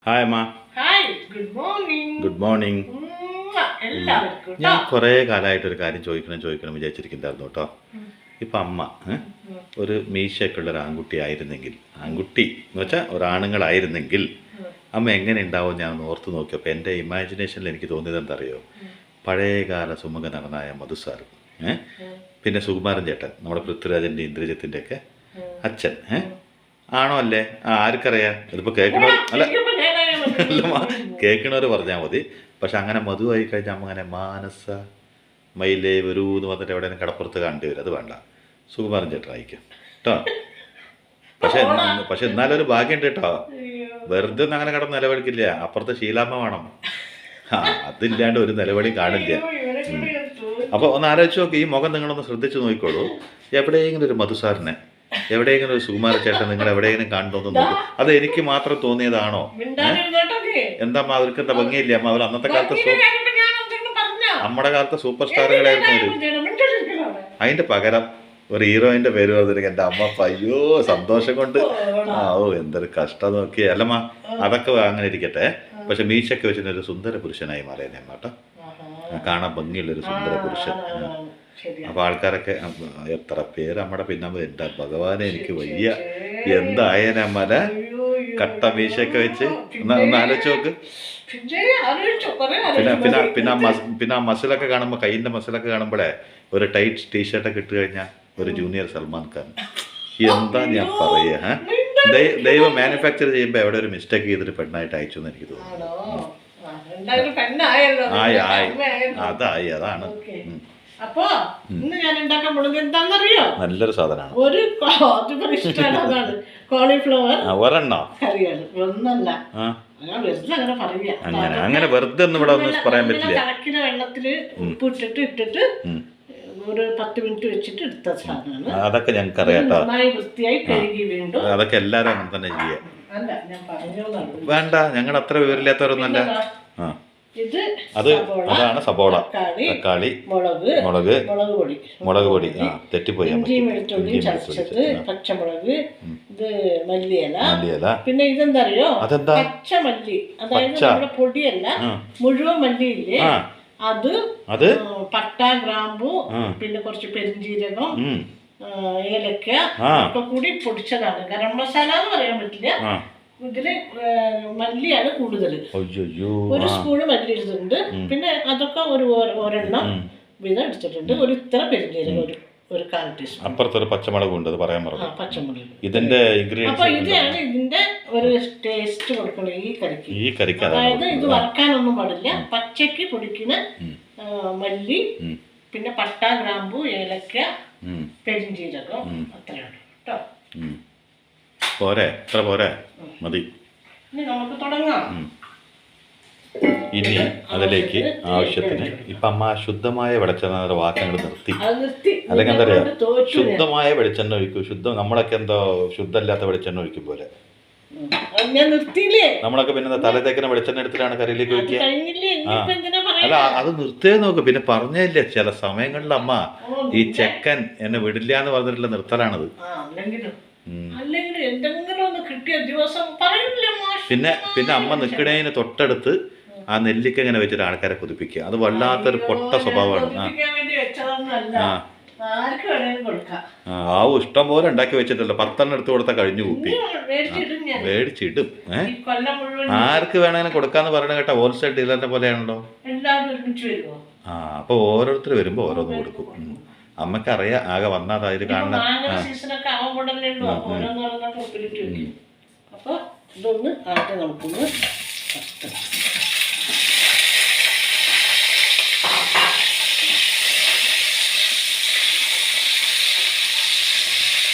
Hi അമ്മ. Hi, good morning. Good morning. എല്ലാവർക്കും ഞാൻ കുറേ കാലമായിട്ടൊരു കാര്യം ചോദിക്കണം വിചാരിച്ചിരിക്കുന്നുണ്ടായിരുന്നു കേട്ടോ. ഇപ്പം അമ്മ ഒരു മീശയൊക്കെ ഉള്ളൊരു ആൺകുട്ടി ആയിരുന്നെങ്കിൽ, ആൺകുട്ടി എന്ന് വെച്ചാൽ ഒരാണുങ്ങളായിരുന്നെങ്കിൽ അമ്മ എങ്ങനെ ഉണ്ടാവും ഞാൻ ഓർത്ത് നോക്കിയപ്പോൾ എൻ്റെ ഇമാജിനേഷനിൽ എനിക്ക് തോന്നിയത് എന്താ അറിയോ, പഴയകാല സുമുഖനടനായ മധുസാർ, പിന്നെ സുകുമാരൻ ചേട്ടൻ, നമ്മുടെ പൃഥ്വിരാജൻ്റെ ഇന്ദ്രജിത്തിൻ്റെ ഒക്കെ അച്ഛൻ ആണോ അല്ലേ? ആർക്കറിയാം, ഇതിപ്പോൾ കേൾക്കണോ അല്ല കേൾക്കണവർ പറഞ്ഞാൽ മതി. പക്ഷെ അങ്ങനെ മധു ആയി കഴിഞ്ഞാൽ അമ്മ അങ്ങനെ മാനസ മയിലേ വരൂ എന്ന് വന്നിട്ട് എവിടെയും കടപ്പുറത്ത് കാണേണ്ടി വരും. അത് വേണ്ട, സുകുമാരൻ ചേട്ടൻ അയക്കും കേട്ടോ. പക്ഷെ എന്നാലും ഒരു ഭാഗ്യമുണ്ട് കേട്ടോ, വെറുതെ ഒന്നും അങ്ങനെ കിടന്ന് നിലവിളിക്കില്ല. അപ്പുറത്തെ ശീലാമ്മ വേണം. അതില്ലാണ്ട് ഒരു നിലവിളി കാണില്ല. അപ്പോൾ ഒന്ന് ആലോചിച്ച് നോക്കി, ഈ മുഖം നിങ്ങളൊന്ന് ശ്രദ്ധിച്ച് നോക്കിക്കോളൂ. എവിടെയെങ്കിലും ഒരു മധുസാറിനെ, എവിടെയെങ്കിലും ഒരു സുകുമാര ചേട്ടൻ നിങ്ങൾ എവിടെയെങ്കിലും കാണുന്നു നോക്കും. അത് എനിക്ക് മാത്രം തോന്നിയതാണോ? എന്താ അവർക്ക് എന്താ ഭംഗിയില്ല അമ്മ? അവർ അന്നത്തെ കാലത്ത് നമ്മുടെ കാലത്തെ സൂപ്പർ സ്റ്റാറുകളായിരുന്നു അവർ. അതിന്റെ പകരം ഒരു ഹീറോയിന്റെ പേര് പറഞ്ഞിട്ട് എൻ്റെ അമ്മ അയ്യോ സന്തോഷം കൊണ്ട് എന്തൊരു കഷ്ടം നോക്കിയേ. അല്ലമ്മ, അതൊക്കെ അങ്ങനെ ഇരിക്കട്ടെ. പക്ഷെ മീശൊക്കെ വെച്ചിട്ട് ഒരു സുന്ദര പുരുഷനായി മാറിയനെ അമ്മ കേട്ടോ. കാണാൻ ഭംഗിയുള്ളൊരു സുന്ദര പുരുഷൻ. അപ്പൊ ആൾക്കാരൊക്കെ എത്ര പേര് നമ്മുടെ പിന്നെ എൻ്റെ ഭഗവാനെ എനിക്ക് വയ്യ എന്തായനമ്മല കട്ട മീശയൊക്കെ വെച്ച് ഒന്ന് ആലോചിച്ച് നോക്ക്. പിന്നെ ആ മസിലൊക്കെ കാണുമ്പോൾ, കൈയിൻ്റെ മസിലൊക്കെ കാണുമ്പോഴേ ഒരു ടൈറ്റ് ടീഷർട്ടൊക്കെ ഇട്ട് കഴിഞ്ഞാൽ ഒരു ജൂനിയർ സൽമാൻ ഖാൻ. എന്താ ഞാൻ പറയുക, ദൈവം മാനുഫാക്ചർ ചെയ്യുമ്പോൾ എവിടെ ഒരു മിസ്റ്റേക്ക് ചെയ്തിട്ട് പെണ്ണായിട്ട് അയച്ചു എന്ന് എനിക്ക് തോന്നുന്നു. അതായി, അതാണ്. അപ്പൊ ഇന്ന് ഞാൻ ഉണ്ടാക്കാൻ പോകുന്നത് എന്താണെന്നറിയോ? നല്ലൊരു സാധനമാണ്. ഒരു ഇഷ്ടമാണ് കോളിഫ്ലവർ കറിയാണ്. ഒന്നല്ല, അങ്ങനെ വെറുതെ ഒന്നും ഇവിടെ ഒന്നും പറയാൻ പറ്റില്ല. തിളക്കുന്ന വെള്ളത്തില് ഉപ്പ് ഇട്ടിട്ട് ഒരു 10 മിനിറ്റ് വെച്ചിട്ട് എടുത്ത സാധനമാണ്. അതൊക്കെ ഞങ്ങൾക്ക് അറിയാം. നന്നായി വൃത്തിയായി കഴുകി വീണ്ടും. അതൊക്കെ എല്ലാരും അങ്ങനെ തന്നെ ചെയ്യാം. അല്ല, ഞാൻ പറഞ്ഞോളാം. വേണ്ട, ഞങ്ങൾ അത്ര വിവരമില്ലാത്തവരൊന്നുമല്ല. അതാണ് സബോള, തക്കാളി, മുളക് പൊടി, തെറ്റിപ്പോയി, ഇഞ്ചി വെളുത്തുള്ളി ചതച്ചത്, പച്ചമുളക്, ഇത് മല്ലിയില. പിന്നെ ഇതെന്താ അറിയോ, പച്ചമല്ലി, അതായത് നമ്മുടെ പൊടിയല്ല, മുഴുവൻ മല്ലിയില്ലേ അത്, പട്ട, ഗ്രാമ്പു, പിന്നെ കുറച്ച് പെരിഞ്ജീരകം, ഏലക്ക ഒക്കെ കൂടി പൊടിച്ചതാണ്. ഗരം മസാല എന്ന് പറയാൻ പറ്റില്ല. ഇതില് മല്ലിയാണ് കൂടുതൽ. ഒരു സ്പൂണ് മല്ലി എടുത്തിട്ടുണ്ട്. പിന്നെ അതൊക്കെ ഒരെണ്ണം വീതം എടുത്തിട്ടുണ്ട്. ഒരു ഇത്ര പെരിഞ്ജീരകം, ഒരു 1/4 ടീസ്പൂൺ. അപ്പുറത്തൊരു പച്ചമുളക് ഉണ്ട്, പറയാൻ പറഞ്ഞു. പച്ചമുളക്. ഇതിന്റെ ഇൻഗ്രീഡിയൻസ്, അപ്പൊ ഇതാണ് ഇതിന്റെ ഒരു ടേസ്റ്റ് കൊടുക്കുന്നത് ഈ കറിക്ക്. അതായത് ഇത് വറക്കാനൊന്നും പാടില്ല. പച്ചക്ക് പൊടിക്കുന്ന മല്ലി, പിന്നെ പട്ട, ഗ്രാമ്പു, ഏലക്ക, പെരിഞ്ജീരകം, അത്രയാണ് കേട്ടോ. പോരെ, എത്ര പോരെ, മതി. ഇനി നമുക്ക് തുടങ്ങാം. ഇനി അതിലേക്ക് ആവശ്യത്തിന് ഇപ്പം അമ്മ ശുദ്ധമായ വെളിച്ചെണ്ണ വാക്കങ്ങൾ നിർത്തി. അല്ലെങ്കിൽ എന്താ പറയാ, ശുദ്ധമായ വെളിച്ചെണ്ണ ഒഴിക്കും. നമ്മളൊക്കെ എന്തോ ശുദ്ധമല്ലാത്ത വെളിച്ചെണ്ണ ഒഴിക്കും പോലെ. നമ്മളൊക്കെ പിന്നെ തല തേക്കുന്ന വെളിച്ചെണ്ണ എടുത്തിട്ടാണ് കറിയിലേക്ക് ഒഴിക്കുക. അല്ല, അത് നിർത്തിയേ നോക്ക്. പിന്നെ പറഞ്ഞില്ലേ, ചില സമയങ്ങളിൽ അമ്മ ഈ ചെക്കൻ എന്നെ വിടില്ല എന്ന് പറഞ്ഞിട്ടുള്ള നിർത്തലാണത്. പിന്നെ അമ്മ നിൽക്കണേന് തൊട്ടടുത്ത് ആ നെല്ലിക്ക ഇങ്ങനെ വെച്ചിട്ട് ആൾക്കാരെ കൊതിപ്പിക്കുക. അത് വല്ലാത്തൊരു പൊട്ട സ്വഭാവമാണ്. ഇഷ്ടം പോലെ ഉണ്ടാക്കി വെച്ചിട്ടല്ലോ, 10 എടുത്ത് കൊടുത്താൽ കഴിഞ്ഞു കുപ്പി. മേടിച്ചിടും. ആർക്ക് വേണമെങ്കിലും കൊടുക്കാന്ന് പറയണ കേട്ടോ, ഹോൾസെയിൽ ഡീലറിനെ പോലെയാണല്ലോ. അപ്പൊ ഓരോരുത്തർ വരുമ്പോ ഓരോന്ന് കൊടുക്കും. അമ്മക്കറിയാം, ആകെ വന്നാ ഇത് കാണുന്ന. അപ്പൊ ഇതൊന്ന് ആദ്യം നമുക്കൊന്ന്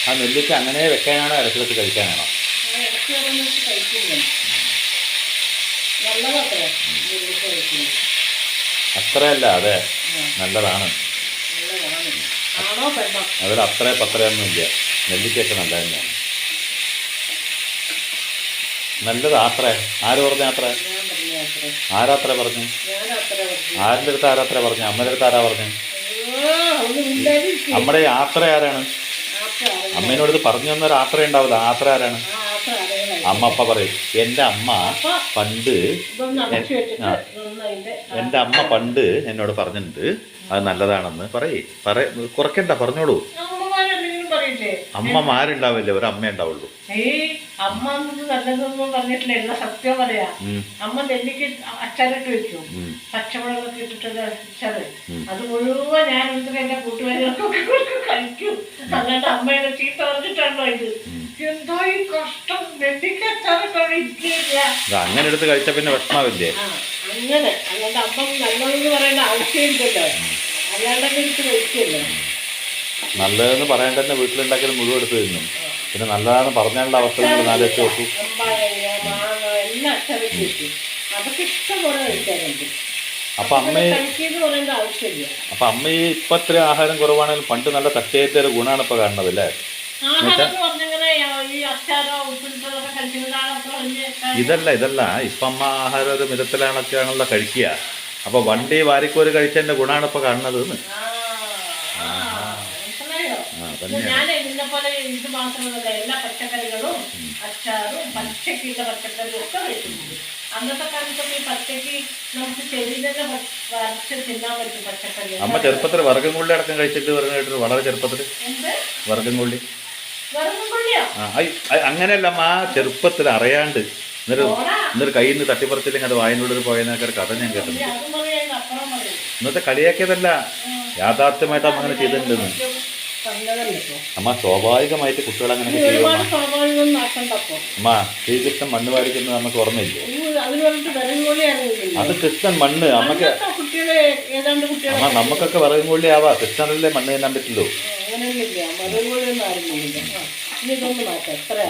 ആ നെല്ലിക്ക അങ്ങനെ വെക്കാനാണോ ഇടയ്ക്കിടത്ത് കഴിക്കാനാണോ? അത്രയല്ല, അതെ, നല്ലതാണ്. അതിൽ അത്രയൊന്നും ഇല്ല. നെല്ലിക്കൊക്കെ നല്ല തന്നെയാണ്. നല്ലത് ആത്ര. ആര് പറഞ്ഞ ആത്ര? ആരാത്ര പറഞ്ഞു? ആരുടെ അടുത്ത് ആരാത്ര പറഞ്ഞു? അമ്മയുടെ അടുത്ത് ആരാ പറഞ്ഞു? നമ്മുടെ യാത്ര ആരാണ്? അമ്മേനോട് ഇത് പറഞ്ഞു തന്നൊരു ആത്ര ഉണ്ടാവില്ല. ആത്ര ആരാണ്? അമ്മ അപ്പ പറയും എൻ്റെ അമ്മ പണ്ട് എൻ്റെ അമ്മ പണ്ട് എന്നോട് പറഞ്ഞിട്ടുണ്ട് അത് നല്ലതാണെന്ന് കുറയ്ക്കണ്ട, പറഞ്ഞോളൂ. അമ്മമാരുണ്ടാവില്ലേ, ഒരു അമ്മ ഉണ്ടാവുള്ളൂ. അമ്മ നല്ലതൊന്നും പറഞ്ഞിട്ടില്ല, എല്ലാ സത്യം പറയാ. അമ്മ നെല്ലിക്ക് അച്ചാറിട്ട് വെക്കും, പച്ചമുളകൊക്കെ ഇട്ടിട്ടുള്ള അച്ചാറ്. അത് മുഴുവൻ ഞാൻ എടുത്തിട്ട് എന്റെ കൂട്ടുകാരികൾക്കൊക്കെ കഴിക്കും. അല്ലാണ്ട് അമ്മയുടെ ചീത്ത പറഞ്ഞിട്ടുണ്ടോ ഇത്? എന്തോ ഈ കഷ്ടം, നെല്ലിക്ക് അച്ചാറിട്ടോടെ ഇരിക്കില്ല. അങ്ങനെ എടുത്ത് കഴിച്ചാ പിന്നെ വിഷമാവില്ലേ? അങ്ങനെ അല്ലാണ്ട് അമ്മ നല്ലതെന്ന് പറയേണ്ട ആവശ്യമില്ലല്ലോ, അല്ലാണ്ടൊക്കെ എനിക്ക് കഴിക്കല്ലോ. നല്ലതെന്ന് പറയാൻ തന്നെ വീട്ടിലുണ്ടാക്കിയത് മുഴുവൻ എടുത്ത് തിന്നു. പിന്നെ നല്ലതാണെന്ന് പറഞ്ഞാലുള്ള അവസ്ഥ നിങ്ങൾ നാലോചിച്ച് നോക്കൂ. അപ്പൊ അമ്മ ഈ ഇപ്പൊ ഇത്ര ആഹാരം കുറവാണെങ്കിലും പണ്ട് നല്ല തട്ടിയേറ്റ ഒരു ഗുണമാണ് ഇപ്പൊ കാണുന്നത് അല്ലേ? ഇതല്ല ഇപ്പൊ അമ്മ ആഹാരം ഒരു മിതത്തിലാണൊക്കെയാണല്ലോ കഴിക്കുക. അപ്പൊ വണ്ടി വാരിക്കോര് കഴിച്ചതിന്റെ ഗുണമാണ് ഇപ്പൊ കാണുന്നത്. ഞാൻ ഇതിനെ പോലെ ഇത് മാത്രമല്ല, എല്ലാ പച്ചക്കറികളും അച്ചാറും പച്ചക്കുള്ള പച്ചക്കറിയും ഒക്കെ കഴിക്കുന്നുണ്ട്. അന്നത്തെ കാലത്തൊക്കെ ഈ പച്ചക്ക് നമുക്ക് ചെടി തന്നെ വരച്ച് തിന്നാൻ പറ്റും പച്ചക്കറി. അമ്മ ചെറുപ്പത്തിൽ വർഗ്ഗം കൊള്ളി അടക്കം കഴിച്ചിട്ട് പറഞ്ഞിട്ട് വളരെ ചെറുപ്പത്തിൽ വർഗ്ഗം കൊള്ളി. അങ്ങനെയല്ല അമ്മ, ചെറുപ്പത്തിൽ അറിയാണ്ട് എന്നിട്ട് കയ്യിൽ നിന്ന് തട്ടിപ്പറിച്ചില്ലെങ്കിൽ അത് വായനുള്ളിൽ പോയതിനൊക്കെ കഥ ഞാൻ കേട്ടിട്ടുണ്ട്. ഇന്നത്തെ കളിയാക്കിയതല്ല, യാഥാർത്ഥ്യമായിട്ട് അമ്മ അങ്ങനെ ചെയ്തിട്ടുണ്ടെന്ന്. അമ്മ സ്വാഭാവികമായിട്ട് കുട്ടികൾ അങ്ങനെ ചെയ്യുമോ? അമ്മ ശ്രീകൃഷ്ണൻ മണ്ണ് വാരിക്കുന്നത് നമുക്ക് ഓർമ്മയില്ലേ? അത് കൃഷ്ണൻ മണ്ണ് അമ്മക്ക്. അമ്മ നമുക്കൊക്കെ വിറകും കൊള്ളി ആവാ, കൃഷ്ണനല്ലേ മണ്ണ് തിന്നാൻ പറ്റുള്ളൂ.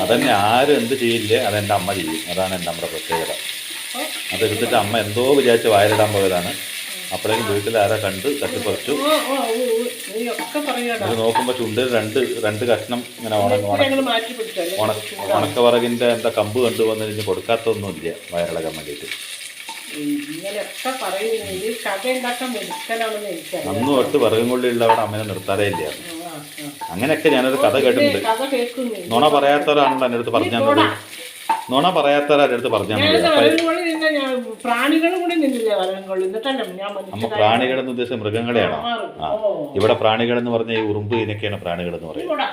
അതന്നെ ആരും എന്ത് ചെയ്യില്ലേ അതെൻ്റെ അമ്മ ചെയ്യും. അതാണ് എൻ്റെ അമ്മയുടെ പ്രത്യേകത. അതെടുത്തിട്ട് അമ്മ എന്തോ വിചാരിച്ച് വായലിടാൻ പോയതാണ്. അപ്പോഴേക്കും വീട്ടിൽ ആരാ കണ്ട് തട്ടിപ്പറിച്ചു. ഇത് നോക്കുമ്പോ ചുണ്ടിൽ രണ്ട് കഷ്ണം ഇങ്ങനെ ഉണക്കവറകിന്റെ എന്താ കമ്പ് കണ്ടുവന്ന് കഴിഞ്ഞ് കൊടുക്കാത്തൊന്നുമില്ല വയറിളകാൻ വേണ്ടിയിട്ട്. അന്നും തൊട്ട് വിറകും കൊള്ളിയുള്ളവിടെ അമ്മനെ നിർത്താറേ ഇല്ല. അങ്ങനെയൊക്കെ ഞാനൊരു കഥ കേട്ടിട്ടുണ്ട്. നുണ പറയാത്തവരാണല്ലോ എൻ്റെ അടുത്ത് പറഞ്ഞു തന്നത്. നുണ പറയാത്തവരാ എൻ്റെ അടുത്ത് പറഞ്ഞു തന്നത്. അമ്മ പ്രാണികളെന്ന് ഉദ്ദേശിച്ച മൃഗങ്ങളെയാണോ? ആ, ഇവിടെ പ്രാണികളെന്ന് പറഞ്ഞ ഈ ഉറുമ്പ് ഇതിനൊക്കെയാണ് പ്രാണികൾ എന്ന് പറയുന്നത്.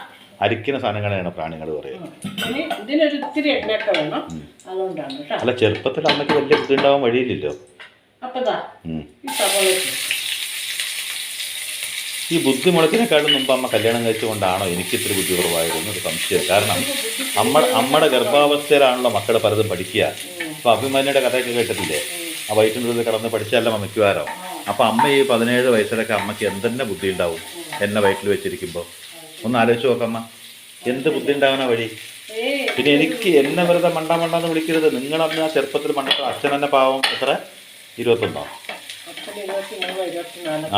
അരിക്കുന്ന സാധനങ്ങളെയാണ് പ്രാണികൾ പറയുന്നത്. അല്ല, ചെറുപ്പത്തിൽ അമ്മയ്ക്ക് വലിയ ബുദ്ധി ഉണ്ടാവാൻ വഴിയില്ലല്ലോ. ഈ ബുദ്ധി മുളക്കിനേക്കാളും മുമ്പ് അമ്മ കല്യാണം കഴിച്ചുകൊണ്ടാണോ എനിക്കിത്തിരി ബുദ്ധി കുറവായിരുന്നു ഒരു സംശയം. കാരണം അമ്മയുടെ ഗർഭാവസ്ഥയിലാണല്ലോ മക്കൾ പലതും പഠിക്കുക. അപ്പോൾ അഭിമാനിയുടെ കഥയൊക്കെ കേട്ടിട്ടില്ലേ? ആ വയറ്റിനുള്ളിൽ കിടന്ന് പഠിച്ചല്ല മിക്കവാരോ. അപ്പോൾ അമ്മ ഈ 17 വയസ്സിലൊക്കെ അമ്മയ്ക്ക് എന്തെന്നെ ബുദ്ധി ഉണ്ടാവും എന്നെ വയറ്റിൽ വെച്ചിരിക്കുമ്പോൾ? ഒന്ന് ആലോചിച്ച് നോക്കമ്മ, എന്ത് ബുദ്ധി ഉണ്ടാവാനാ വഴി? പിന്നെ എനിക്ക് എന്നെ വെറുതെ മണ്ടാന്ന് വിളിക്കരുത്. നിങ്ങളന്ന് ആ ചെറുപ്പത്തിൽ മണ്ടത്ത അച്ഛൻ തന്നെ പാവം എത്ര 21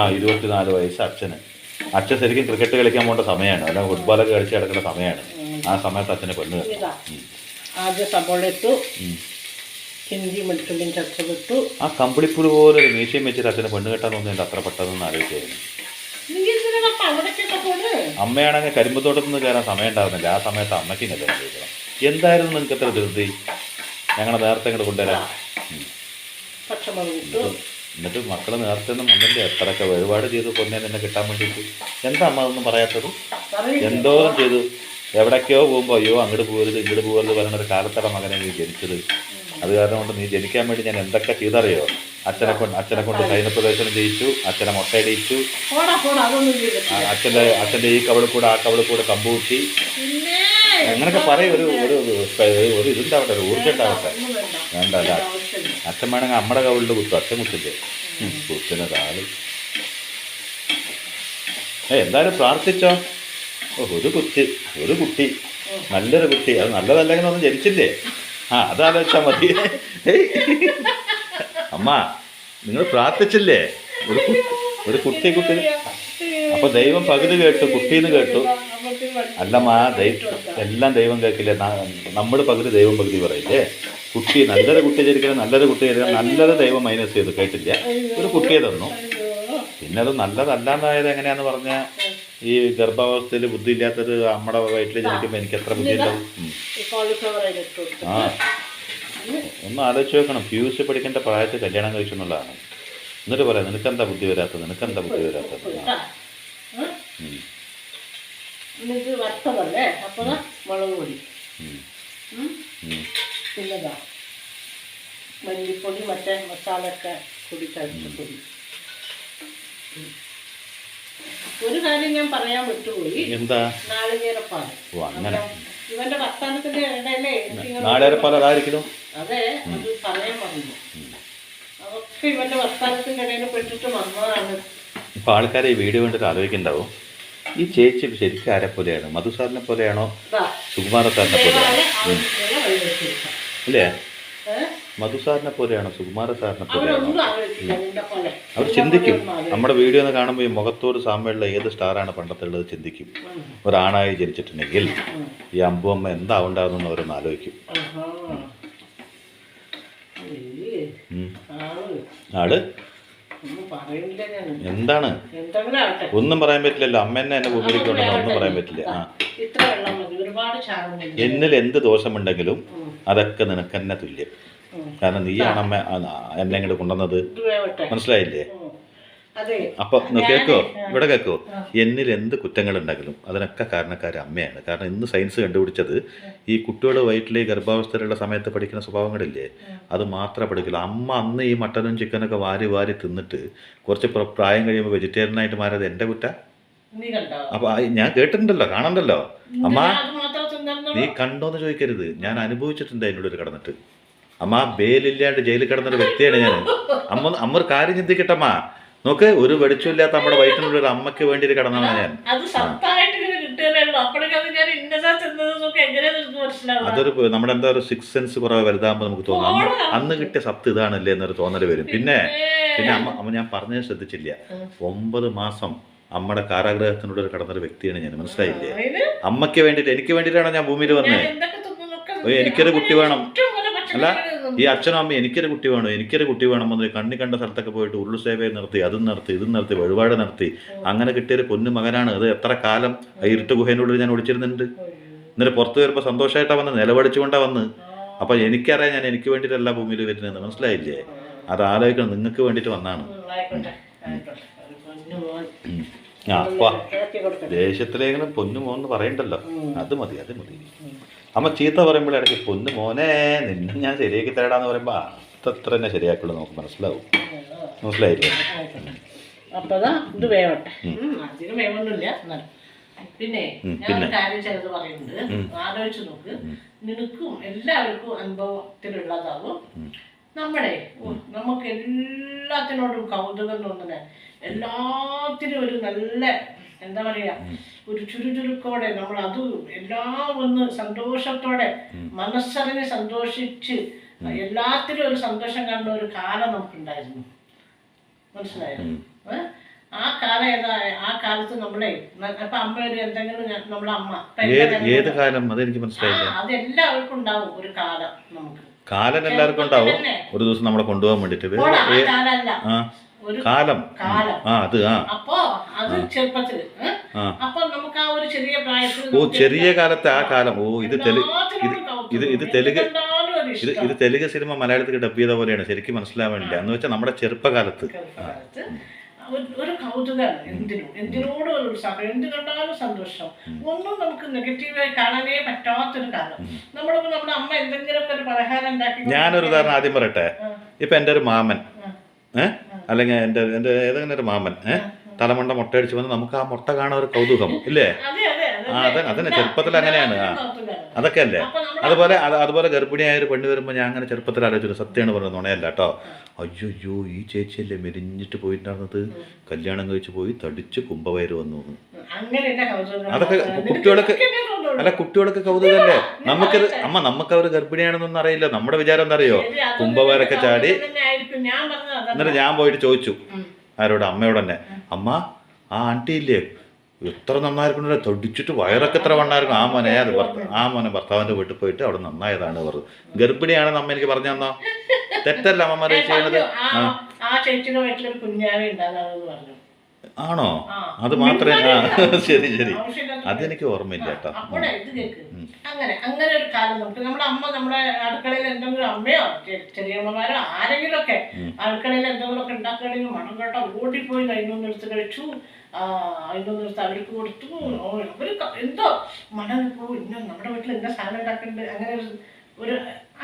24 വയസ്സ് അച്ഛന്. അച്ഛൻ ശരിക്കും ക്രിക്കറ്റ് കളിക്കാൻ പോകേണ്ട സമയമാണ്, അല്ല ഫുട്ബോളൊക്കെ കളിച്ച് കിടക്കേണ്ട സമയമാണ്. ആ സമയത്ത് അച്ഛനെ പെണ്ണ് ആ കമ്പിളിപ്പുഴ പോലെ ഒരു മീശയും വെച്ചിട്ട് അച്ഛനെ പെണ്ണ് കെട്ടാൻ തോന്നുന്നുണ്ട്. അത്ര പെട്ടെന്ന് ആലോചിച്ചായിരുന്നു. അമ്മയാണെങ്കിൽ കരിമ്പത്തോട്ടത്തിൽ നിന്ന് കയറാൻ സമയം ഉണ്ടാകുന്നില്ല. ആ സമയത്ത് അമ്മയ്ക്കും കല്യാണം കഴിക്കണം. എന്തായിരുന്നു നിങ്ങൾക്ക് എത്ര ധൃതി? ഞങ്ങളെ നേരത്തെ ഇങ്ങോട്ട് കൊണ്ടുവരാം. എന്നിട്ട് മക്കൾ നേരത്തെ ഒന്നും വന്നില്ലേ? എത്രയൊക്കെ വഴിപാട് ചെയ്തു പൊന്നെ നിന്നെ കിട്ടാൻ വേണ്ടിയിട്ട്. എന്താ അമ്മ അതൊന്നും പറയാത്തത്? എന്തോരം ചെയ്തു. എവിടേക്കോ പോകുമ്പോൾ അയ്യോ അങ്ങോട്ട് പോകരുത് ഇങ്ങോട്ട് പോകരുത് പറയുന്നൊരു കാലത്തട മകനെ നീ ജനിച്ചത്. അത് കാരണം കൊണ്ട് നീ ജനിക്കാൻ വേണ്ടി ഞാൻ എന്തൊക്കെ ചെയ്തറിയോ? അച്ഛനെ കൊണ്ട് സൈന്യപ്രവേശനം ചെയ്യിച്ചു, അച്ഛനെ മുട്ടയടിച്ചു, അച്ഛൻ്റെ ഈ കവളിൽ കൂടെ ആ കവളിൽ കൂടെ കമ്പ് കൂട്ടി, അങ്ങനെയൊക്കെ പറയും. ഒരു ഇതുണ്ടാവട്ടെ, ഒരു ഊർജ്ജം ഉണ്ടാവട്ടെ. വേണ്ടല്ല, അച്ഛൻ വേണമെങ്കിൽ അമ്മയുടെ കവളിൽ കുത്തും, അച്ഛൻ കുത്തില്ലേ കുത്തുന്നതാള്. എന്തായാലും പ്രാർത്ഥിച്ചോ. ഒരു കുട്ടി നല്ലൊരു കുട്ടി. അത് നല്ലതല്ലെങ്കിൽ ഒന്നും ജനിച്ചില്ലേ? അതാലോചിച്ചാൽ മതി. അമ്മ നിങ്ങൾ പ്രാർത്ഥിച്ചില്ലേ ഒരു കുട്ടി. അപ്പൊ ദൈവം പകുതി കേട്ടു, കുട്ടീന്ന് കേട്ടു. അല്ലമ്മ, എല്ലാം ദൈവം കേൾക്കില്ലേ? നമ്മൾ പകുതി ദൈവം പകുതി പറയില്ലേ? കുട്ടി നല്ലൊരു കുട്ടി ജനിക്കണം, നല്ലൊരു കുട്ടി ജനിക്കണം, നല്ലത് ദൈവം മൈനസ് ചെയ്തു കേട്ടില്ല. ഒരു കുട്ടിയെ തന്നു. പിന്നെ അത് നല്ലതല്ലാന്നായത് എങ്ങനെയാന്ന് പറഞ്ഞാൽ ഈ ഗർഭാവസ്ഥയിൽ ബുദ്ധി ഇല്ലാത്തൊരു നമ്മുടെ വയറ്റിൽ ജനിക്കുമ്പോൾ എനിക്ക് എത്ര ബുദ്ധി ഉണ്ടാവും? ആ ഒന്ന് ആലോചിച്ച് നോക്കണം. PUC പഠിക്കേണ്ട പ്രായത്തിൽ കല്യാണം കഴിച്ചു എന്നുള്ളതാണ്. എന്നിട്ട് പറയാം നിനക്കെന്താ ബുദ്ധി വരാത്തത്, നിനക്കെന്താ ബുദ്ധി വരാത്തത്. ഇത് വറുത്തതല്ലേ, അപ്പോൾ മുളക് പൊടി, പിന്നെതാ മല്ലിപ്പൊടി, മറ്റേ മസാലയൊക്കെ കൂടി കഴിച്ച പൊടി. ഒരു കാര്യം ഞാൻ പറയാൻ വിട്ടുപോയി. എന്താ? നാളികേരപ്പാൽ. ഇവന്റെ വർത്താനത്തിന്റെ ഇടയിലേ നാളികേരപ്പാലായിരിക്കും. അതെ, അത് പറയാൻ പറഞ്ഞു. അതൊക്കെ ഇവന്റെ വർത്താനത്തിന്റെ ഇടയിൽ പെട്ടിട്ട് വന്നതാണ്. ഇപ്പൊ ആൾക്കാരെ ഈ വീഡിയോ കണ്ടിട്ട് ആലോചിക്കുന്നുണ്ടാവും, ഈ ചേച്ചി ശരിക്കും ആരെ പോലെയാണ്? മധുസാറിനെ പോലെയാണോ സുകുമാര സാറിനെ പോലെയാണോ? അല്ലേ? മധുസാറിനെ പോലെയാണോ സുകുമാര സാറിനെ പോലെയാണോ? അവർ ചിന്തിക്കും. നമ്മുടെ വീഡിയോ ഒന്ന് കാണുമ്പോൾ ഈ മുഖത്തോട് സാമ്യമുള്ള ഏത് സ്റ്റാറാണ് പണ്ടത്തെ ഉള്ളത് ചിന്തിക്കും. ഒരാണായി ജനിച്ചിട്ടുണ്ടെങ്കിൽ ഈ അമ്പുമ്മ എന്താവുണ്ടാകുന്ന അവരൊന്ന് ആലോചിക്കും. ആള് എന്താണ്? ഒന്നും പറയാൻ പറ്റില്ലല്ലോ. അമ്മ എന്നെ ഭൂമിയിലേക്ക് കൊണ്ടുവന്ന ഒന്നും പറയാൻ പറ്റില്ല. എന്നിൽ എന്ത് ദോഷമുണ്ടെങ്കിലും അതൊക്കെ നിനക്ക് തന്നെ തുല്യം. കാരണം നീയാണ് അമ്മ എന്നെ ഇങ്ങോട്ട് കൊണ്ടുവന്നത്. മനസ്സിലായില്ലേ? അപ്പൊ കേൾക്കോ, ഇവിടെ കേൾക്കോ, എന്നിൽ എന്ത് കുറ്റങ്ങളുണ്ടെങ്കിലും അതിനൊക്കെ കാരണക്കാർ അമ്മയാണ്. കാരണം ഇന്ന് സയൻസ് കണ്ടുപിടിച്ചത് ഈ കുട്ടികൾ വയറ്റിലെ ഗർഭാവസ്ഥയിലുള്ള സമയത്ത് പഠിക്കുന്ന സ്വഭാവങ്ങളില്ലേ, അത് മാത്രമേ പഠിക്കില്ല. അമ്മ അന്ന് ഈ മട്ടനും ചിക്കനൊക്കെ വാരി വാരി തിന്നിട്ട് കുറച്ച് പ്രായം കഴിയുമ്പോൾ വെജിറ്റേറിയനായിട്ട് മാറിയത് എൻ്റെ കുറ്റ. അപ്പൊ ഞാൻ കേട്ടിട്ടുണ്ടല്ലോ, കാണണ്ടല്ലോ. അമ്മ നീ കണ്ടോന്ന് ചോദിക്കരുത്, ഞാൻ അനുഭവിച്ചിട്ടുണ്ട് അതിൻ്റെ ഉള്ളിൽ കിടന്നിട്ട്. അമ്മ ബെയിലില്ലാണ്ട് ജയിലിൽ കിടന്നൊരു വ്യക്തിയാണ് ഞാൻ. അമ്മ ഒരു കാര്യം ചിന്തിക്കട്ടമ്മ. നോക്ക്, ഒരു വെളിച്ചമില്ലാത്ത നമ്മുടെ വയറ്റിനുള്ളിൽ അമ്മയ്ക്ക് വേണ്ടി കിടന്നതാണ് ഞാൻ. അതൊരു നമ്മുടെ എന്താ ഒരു 6th സെൻസ് കുറവ് വലുതാകുമ്പോൾ നമുക്ക് തോന്നും അന്ന് കിട്ടിയ സത്ത് ഇതാണല്ലേ എന്നൊരു തോന്നൽ വരും. പിന്നെ അമ്മ ഞാൻ പറഞ്ഞത് ശ്രദ്ധിച്ചില്ല, 9 മാസം അമ്മയുടെ കാരാഗ്രഹത്തിനുള്ളിൽ കിടന്നൊരു വ്യക്തിയാണ് ഞാൻ. മനസ്സിലായില്ലേ? അമ്മയ്ക്ക് വേണ്ടിയിട്ട്, എനിക്ക് വേണ്ടിയിട്ടാണ് ഞാൻ ഭൂമിയിൽ വന്നത്. എനിക്കൊരു കുട്ടി വേണം, അല്ല ഈ അച്ഛനും അമ്മയും എനിക്കൊരു കുട്ടി വേണം, എനിക്കൊരു കുട്ടി വേണമെന്ന് കണ്ണി കണ്ട സ്ഥലത്തൊക്കെ പോയിട്ട് ഉരുളു സേവയെ നിർത്തി, അതും നടത്തി, ഇതും നടത്തി, വഴിപാട് നടത്തി, അങ്ങനെ കിട്ടിയൊരു പൊന്നു മകനാണ്. അത് എത്ര കാലം ഇരുട്ട് ഗുഹേനുള്ളിൽ ഞാൻ ഒളിച്ചിരുന്നുണ്ട്. എന്നിട്ട് പുറത്ത് വരുമ്പോൾ സന്തോഷമായിട്ടാണ് വന്ന്, നിലവടിച്ചുകൊണ്ടാണ് വന്ന്. അപ്പം എനിക്കറിയാം ഞാൻ എനിക്ക് വേണ്ടിയിട്ടല്ല ഭൂമിയിൽ വരുന്നതെന്ന്. മനസ്സിലായില്ലേ? അത് ആലോചിക്കണം, നിങ്ങൾക്ക് വേണ്ടിയിട്ട് വന്നാണ്. അപ്പൊ ദേശത്തിലേക്കും പൊന്നു മോന്ന് പറയണ്ടല്ലോ, അത് മതി, അത് മതി. അമ്മ ചീത്ത പറയുമ്പോൾ ഇടയ്ക്ക് പൊന്നു മോനെ നിന്നെ ഞാൻ ശരിയാക്കി തരാടാന്ന് പറയുമ്പോൾ അത്ര തന്നെ ശരിയാക്കുള്ളൂ, നമുക്ക് മനസ്സിലാവും. മനസ്സിലായില്ലേ? അപ്പതാ ഇത് വേവട്ടെ, അധികം വേവൊന്നുമില്ല. പിന്നെ ഞാൻ കാര്യം ചെയ്ത് പറയുന്നുണ്ട്, ആലോചിച്ച് നോക്ക്. നിനക്കും എല്ലാവർക്കും അനുഭവത്തിലുള്ളതാവും. നമുക്ക് എല്ലാത്തിനോടും കൗതുകം തോന്നുന്ന, എല്ലാത്തിനും ഒരു നല്ല എന്താ പറയാ, ഒരു ചുരുചുരുക്കോടെ നമ്മൾ അത് എല്ലാം ഒന്ന് സന്തോഷത്തോടെ മനസ്സറിഞ്ഞ് സന്തോഷിച്ച് എല്ലാത്തിനും ഒരു സന്തോഷം കാണുന്ന ഒരു കാലം നമുക്കുണ്ടായിരുന്നു. മനസ്സിലായിരുന്നു? ആ കാലം ഏതാ? ആ കാലത്ത് നമ്മളെ ഇപ്പൊ അമ്മ ഒരു എന്തെങ്കിലും നമ്മളെ അമ്മ അതെല്ലാവർക്കും ഉണ്ടാവും ഒരു കാലം. നമുക്ക് കാലം എല്ലാവർക്കും ഉണ്ടാവും. ഒരു ദിവസം നമ്മളെ കൊണ്ടുപോകാൻ വേണ്ടിട്ട് കാലം. അപ്പൊ അത് ചെറുപ്പത്തില്, അപ്പൊ നമുക്ക് ആ ഒരു ചെറിയ പ്രായത്തിൽ, ചെറിയ കാലത്തെ ആ കാലം. ഇത് തെലുങ്ക് സിനിമ മലയാളത്തിൽ ഡബ് ചെയ്ത പോലെയാണ്, ശരിക്കും മനസ്സിലാവാൻ വേണ്ടി. എന്ന് വെച്ചാൽ നമ്മുടെ ചെറുപ്പകാലത്ത് ഒരു കൗതുകം, എന്തിനോടും ഒരു ഉത്സാഹം, എന്ത് കണ്ടാലും സന്തോഷം. ഒന്നും നമുക്ക് നെഗറ്റീവായി കാണാനേ പറ്റാത്തൊരു കാലം. നമ്മുടെ അമ്മ എന്തെങ്കിലുമൊക്കെ ഒരു പലഹാരം ഉണ്ടാക്കി. ഞാനൊരു ഉദാഹരണം ആദ്യം പറയട്ടെ. ഇപ്പൊ എൻ്റെ ഒരു മാമൻ, അല്ലെങ്കിൽ എൻ്റെ ഏതെങ്കിലും ഒരു മാമൻ തലമുണ്ട മുട്ടയടിച്ച് വന്ന് നമുക്ക് ആ മുട്ട കാണാൻ ഒരു കൗതുകം ഇല്ലേ? അതന്നെ ചെറുപ്പത്തിൽ അങ്ങനെയാണ്. അതൊക്കെ അല്ലേ? അതുപോലെ ഗർഭിണിയായ ഒരു പെണ്ണ് വരുമ്പോൾ ഞാൻ അങ്ങനെ ചെറുപ്പത്തിൽ ആലോചിച്ചു, സത്യമാണ് പറഞ്ഞത്, നുണയല്ല കേട്ടോ. അയ്യോ ഈ ചേച്ചിയല്ലേ മെലിഞ്ഞിട്ട് പോയിട്ടുണ്ടായിരുന്നത്, കല്യാണം കഴിച്ച് പോയി തടിച്ച് കുംഭവയറ് വന്നു. അതൊക്കെ കുട്ടികളൊക്കെ കൗതുകല്ലേ. നമുക്ക് അവർ ഗർഭിണിയാണെന്നൊന്നും അറിയില്ല. നമ്മുടെ വിചാരം എന്താ അറിയോ? കുംഭവയറൊക്കെ ചാടി. എന്നിട്ട് ഞാൻ പോയിട്ട് ചോദിച്ചു ആരോട്? അമ്മയോട് തന്നെ. അമ്മ, ആ ആൻറ്റി ഇല്ലേ എത്ര നന്നായിരിക്കണല്ലോ, തൊടിച്ചിട്ട് വയറൊക്കെ എത്ര വണ്ണായിരിക്കും. ആ മോനെ ഭർത്താവിൻ്റെ വീട്ടിൽ പോയിട്ട് അവിടെ നന്നായതാണ് പറഞ്ഞു. ഗർഭിണിയാണെന്ന് അമ്മ എനിക്ക് പറഞ്ഞു തന്നോ? തെറ്റല്ല അമ്മമാരെ ചെയ്യണത്. ആണോ? അത് മാത്രമേ ശരി ശരി, അതെനിക്ക് ഓർമ്മയില്ല കേട്ടോ. അപ്പോഴേ ഇത് കേക്ക് അങ്ങനെ അങ്ങനെ ഒരു കാലം നമുക്ക് നമ്മുടെ അമ്മ നമ്മുടെ അടുക്കളയിൽ എന്തെങ്കിലും അമ്മയോ ചെറിയമ്മമാരോ ആരെങ്കിലും ഒക്കെ അടുക്കളയിൽ എന്തെങ്കിലും ഒക്കെ ഉണ്ടാക്കുകയാണെങ്കിൽ മണം കേട്ടോ ഓടിപ്പോയി അതിനൊന്നും എടുത്ത് കഴിച്ചു, അതിനൊന്നും എടുത്ത് അവർക്ക് കൊടുത്തു. അവര് എന്തോ മണം പോകും, ഇന്ന നമ്മുടെ വീട്ടിൽ ഇന്ന സാധനം ഉണ്ടാക്കുന്നുണ്ട്. അങ്ങനെ ഒരു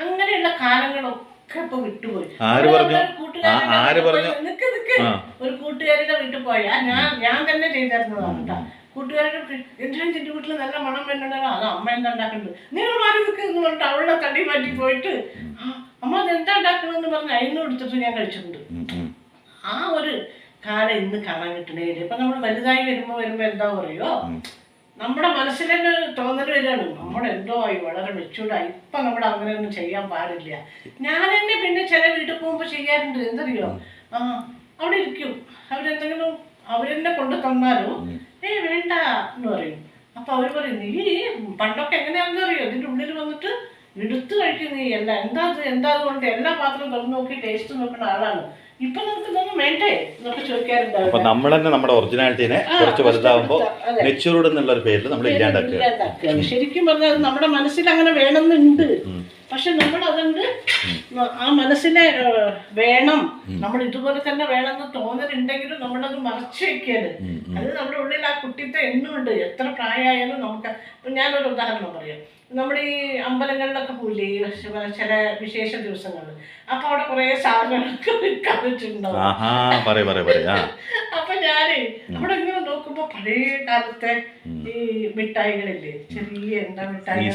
അങ്ങനെയുള്ള കാലങ്ങളൊക്കെ ഇപ്പൊ വിട്ടുപോയി. ഒരു കൂട്ടുകാരുടെ വീട്ടിൽ പോയാ ഞാൻ തന്നെ ചെയ്തിരുന്നതാണ് കേട്ടോ. കൂട്ടുകാരുടെ എന്തിനാണ് നിന്റെ വീട്ടിൽ നല്ല മണം വരുന്നുണ്ടല്ലോ, അത് അമ്മ എന്താ ഉണ്ടാക്കുന്നുണ്ട്, നിങ്ങൾ മാറി നിൽക്കുന്നു പറഞ്ഞിട്ട് അവളുടെ തടി മാറ്റി പോയിട്ട് അമ്മ അത് എന്താ ഉണ്ടാക്കണമെന്ന് പറഞ്ഞ് അതിനും എടുത്തിട്ട് ഞാൻ കഴിച്ചിട്ടുണ്ട്. ആ ഒരു കാലം ഇന്ന് കാണാൻ കിട്ടണേല്. ഇപ്പൊ നമ്മൾ വലുതായി വരുമ്പോ എന്താ പറയോ, നമ്മുടെ മനസ്സിൽ തന്നെ ഒരു തോന്നൽ വരികയാണ് നമ്മളെന്തോ ആയി വളരെ മെച്ചൂർഡായി, ഇപ്പൊ നമ്മൾ അങ്ങനെയൊന്നും ചെയ്യാൻ പാടില്ല. ഞാൻ തന്നെ പിന്നെ ചില വീട്ടിൽ പോകുമ്പോ ചെയ്യാറുണ്ട്. എന്തറിയോ, അവിടെ ഇരിക്കും, അവരെന്തെങ്കിലും അവരെന്നെ കൊണ്ട് തന്നാലോ വേണ്ട എന്ന് പറയും. അപ്പൊ അവര് പറയും നീ പണ്ടൊക്കെ എങ്ങനെയാണെന്ന് അറിയോ, ഇതിന്റെ ഉള്ളിൽ വന്നിട്ട് എടുത്തു കഴിക്കും നീ എല്ലാം, എന്താ കൊണ്ട് എല്ലാ പാത്രം തുറന്നു നോക്കി ടേസ്റ്റ് നോക്കുന്ന ആളാണ്. ഇപ്പൊ നമുക്ക് ഇതൊന്നും വേണ്ടേ എന്നൊക്കെ ചോദിക്കാറുണ്ട്. അപ്പൊ നമ്മൾ തന്നെ നമ്മുടെ ഒറിജിനാലിറ്റിനെ കുറച്ച് വലുതാവുമ്പോ മെച്ചൂർഡ് എന്നുള്ള ഒരു പേരിൽ നമ്മൾ ഇല്ലാണ്ടാക്കുക. ശരിക്കും പറഞ്ഞാൽ അത് നമ്മുടെ മനസ്സിൽ അങ്ങനെ വേണമെന്നുണ്ട്. പക്ഷെ നമ്മൾ അതുകൊണ്ട് ആ മനസ്സിനെ വേണം, നമ്മൾ ഇതുപോലെ തന്നെ വേണമെന്ന് തോന്നലുണ്ടെങ്കിലും നമ്മളത് മറച്ചു വെക്കുകയാണ്. അത് നമ്മുടെ ഉള്ളിൽ ആ കുട്ടിത്തെ എന്നുണ്ട്. എത്ര പ്രായമായാലും നമുക്ക്. ഞാനൊരു ഉദാഹരണം പറയാം. നമ്മുടെ ഈ അമ്പലങ്ങളിലൊക്കെ പോയില്ലേ ചില വിശേഷ ദിവസങ്ങളിൽ, അപ്പൊ അവിടെ കുറെ സാധനങ്ങളൊക്കെ വിൽക്കാൻ വെച്ചിട്ടുണ്ടാവും. അപ്പൊ ഞാന് അവിടെ ഇങ്ങനെ നോക്കുമ്പോ പഴയ കാലത്തെ ഈ മിഠായികളില്ലേ, ചെറിയ എന്താ മിഠായി,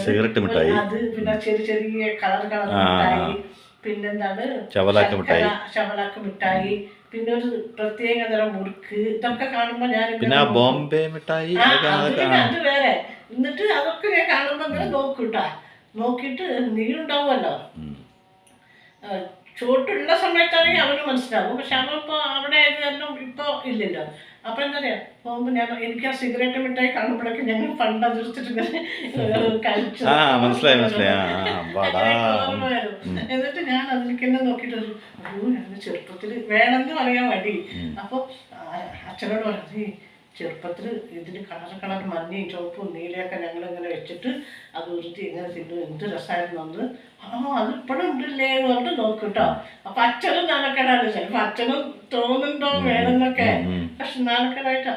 അത് പിന്നെ ചെറിയ ചെറിയ കളർ മിഠായി, പിന്നെന്താണ് ശവലാക്ക് മിഠായി, പിന്നെ ഒരു പ്രത്യേക തരം മുറുക്ക്, ഇതൊക്കെ കാണുമ്പോ ഞാൻ ബോംബെ മിഠായി അത് വേറെ. എന്നിട്ട് അതൊക്കെ ഞാൻ കാണുമ്പോ ഇങ്ങനെ നോക്കൂട്ടാ. നോക്കിയിട്ട് നീളുണ്ടാവുമല്ലോ, ചോട്ടുള്ള സമയത്താണെങ്കിൽ അവന് മനസ്സിലാവും. പക്ഷെ അവനിപ്പോ അവിടെ ആയത് കാരണം ഇപ്പൊ ഇല്ലല്ലോ. അപ്പൊ എന്താ പറയാ പോകുമ്പോ എനിക്ക് ആ സിഗരറ്റ് മിഠായി കാണുമ്പോഴൊക്കെ ഞങ്ങൾ പണ്ട് അതിർത്തിട്ട് കഴിച്ചു. എന്നിട്ട് ഞാൻ അതിലേക്ക് തന്നെ നോക്കിയിട്ട് ഞങ്ങൾ ചെറുപ്പത്തിൽ വേണമെന്ന് പറയാൻ മടി. അപ്പൊ അച്ഛനോട് പറഞ്ഞു ചെറുപ്പത്തിൽ ഇതിന് കളർ മഞ്ഞയും ചുവപ്പും നീലയൊക്കെ ഞങ്ങളിങ്ങനെ വെച്ചിട്ട് അത് ഉരുത്തി ഇങ്ങനെ തിന്നു, എന്ത് രസമായിരുന്നു അന്ന്. അതിപ്പോഴും ഉണ്ടല്ലേ എന്ന് പറഞ്ഞിട്ട് നോക്കൂട്ടോ. അപ്പൊ അച്ഛനും നാണക്കേടാണ്. ചിലപ്പോ അച്ഛനും തോന്നുന്നുണ്ടോ വേണമെന്നൊക്കെ, പക്ഷെ നാണക്കേടായിട്ട്